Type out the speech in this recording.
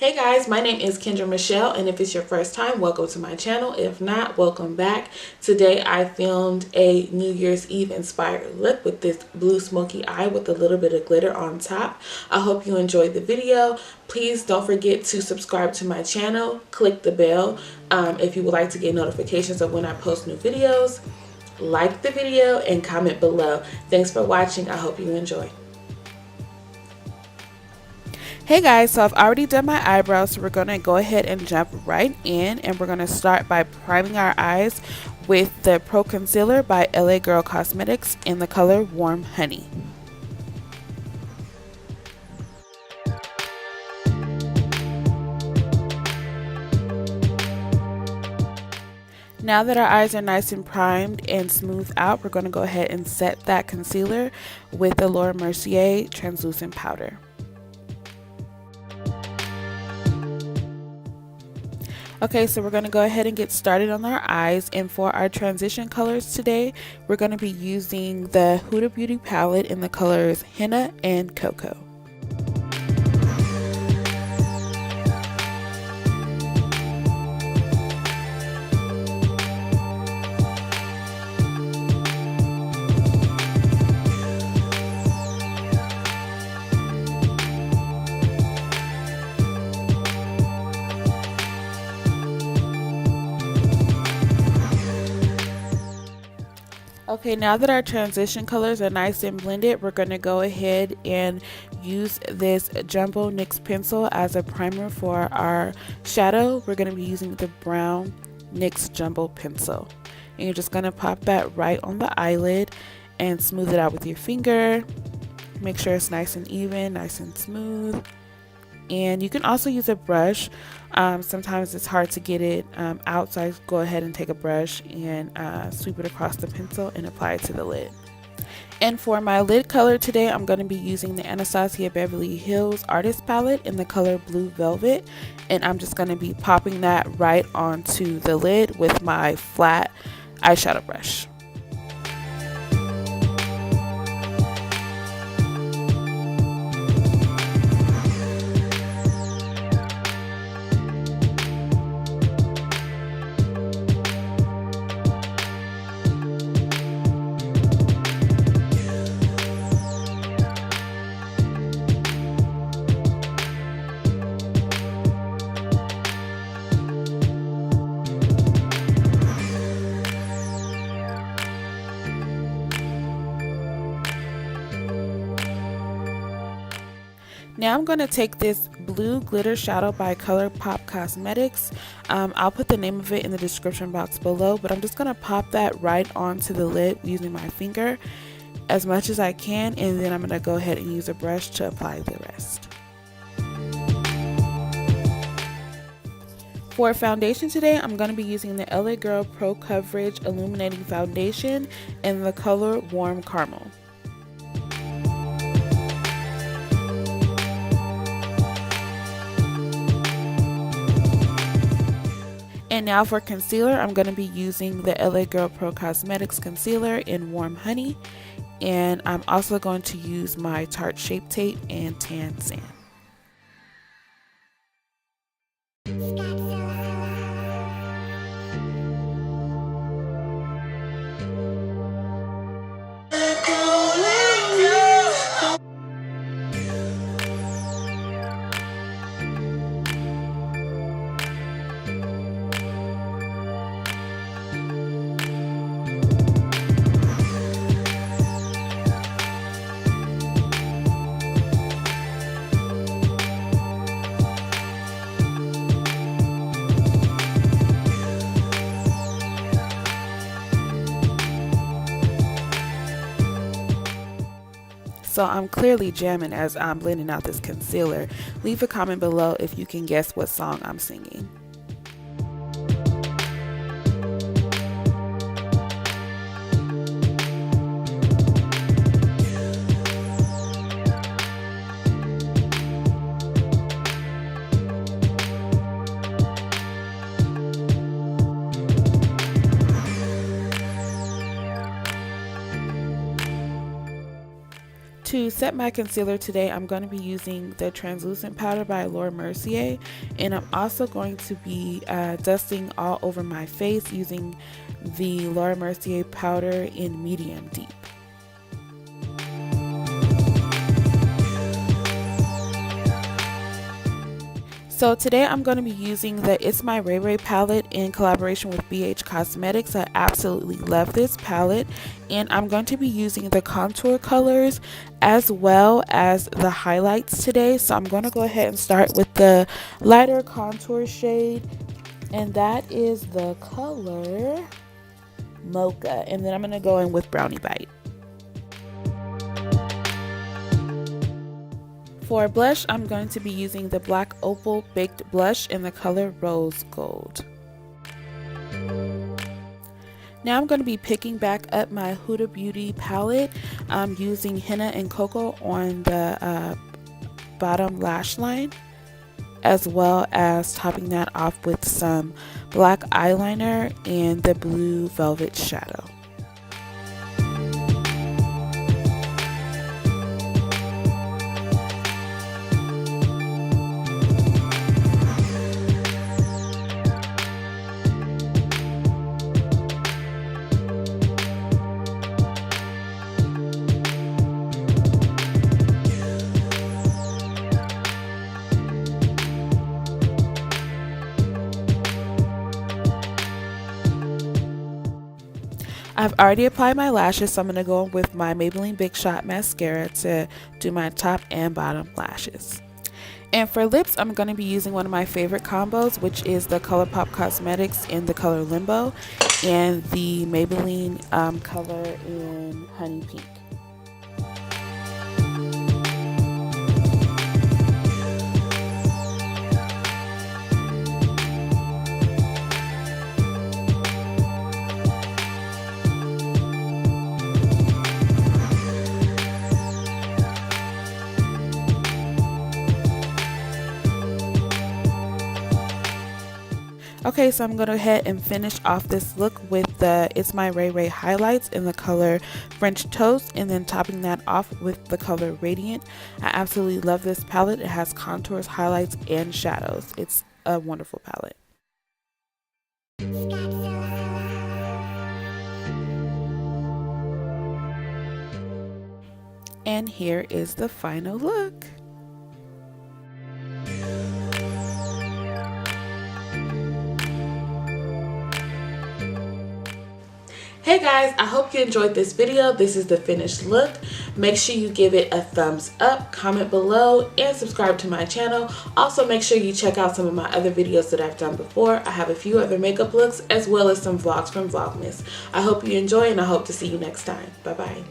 Hey guys, my name is Kendra Michelle, and if it's your first time, welcome to my channel. If not, welcome back. Today I filmed a New Year's Eve inspired look with this blue smoky eye with a little bit of glitter on top. I hope you enjoyed the video. Please don't forget to subscribe to my channel, click the bell if you would like to get notifications of when I post new videos. Like the video and comment below. Thanks for watching. I hope you enjoy. Hey guys, so I've already done my eyebrows, so we're going to go ahead and jump right in, and we're going to start by priming our eyes with the Pro Concealer by LA Girl Cosmetics in the color Warm Honey. Now that our eyes are nice and primed and smooth out, we're going to go ahead and set that concealer with the Laura Mercier translucent powder. Okay, so we're going to go ahead and get started on our eyes, and for our transition colors today, we're going to be using the Huda Beauty palette in the colors Henna and Cocoa. Okay, now that our transition colors are nice and blended, we're going to go ahead and use this Jumbo NYX pencil as a primer for our shadow. We're going to be using the brown NYX Jumbo pencil. And you're just going to pop that right on the eyelid and smooth it out with your finger. Make sure it's nice and even, nice and smooth. And you can also use a brush. Sometimes it's hard to get it out, so I go ahead and take a brush and sweep it across the pencil and apply it to the lid. And for my lid color today, I'm going to be using the Anastasia Beverly Hills Artist Palette in the color Blue Velvet. And I'm just going to be popping that right onto the lid with my flat eyeshadow brush. Now I'm going to take this blue glitter shadow by ColourPop Cosmetics. I'll put the name of it in the description box below, but I'm just going to pop that right onto the lid using my finger as much as I can, and then I'm going to go ahead and use a brush to apply the rest. For foundation today, I'm going to be using the LA Girl Pro Coverage Illuminating Foundation in the color Warm Caramel. And now for concealer, I'm going to be using the LA Girl Pro Cosmetics Concealer in Warm Honey. And I'm also going to use my Tarte Shape Tape and Tan Sand. So I'm clearly jamming as I'm blending out this concealer. Leave a comment below if you can guess what song I'm singing. To set my concealer today, I'm going to be using the translucent powder by Laura Mercier, and I'm also going to be dusting all over my face using the Laura Mercier powder in medium deep. So today I'm going to be using the Itsmyrayeraye palette in collaboration with BH Cosmetics. I absolutely love this palette, and I'm going to be using the contour colors as well as the highlights today. So I'm going to go ahead and start with the lighter contour shade, and that is the color Mocha, and then I'm going to go in with Brownie Bite. For blush, I'm going to be using the Black Opal Baked Blush in the color Rose Gold. Now I'm going to be picking back up my Huda Beauty palette. I'm using Henna and Cocoa on the bottom lash line, as well as topping that off with some black eyeliner and the blue velvet shadow. I've already applied my lashes, so I'm going to go with my Maybelline Big Shot Mascara to do my top and bottom lashes. And for lips, I'm going to be using one of my favorite combos, which is the ColourPop Cosmetics in the color Limbo and the Maybelline color in Honey Pink. Okay, so I'm going to go ahead and finish off this look with the Itsmyrayeraye highlights in the color French Toast, and then topping that off with the color Radiant. I absolutely love this palette. It has contours, highlights, and shadows. It's a wonderful palette. And here is the final look. Hey guys, I hope you enjoyed this video. This is the finished look. Make sure you give it a thumbs up, comment below, and subscribe to my channel. Also, make sure you check out some of my other videos that I've done before. I have a few other makeup looks as well as some vlogs from Vlogmas. I hope you enjoy, and I hope to see you next time. Bye bye.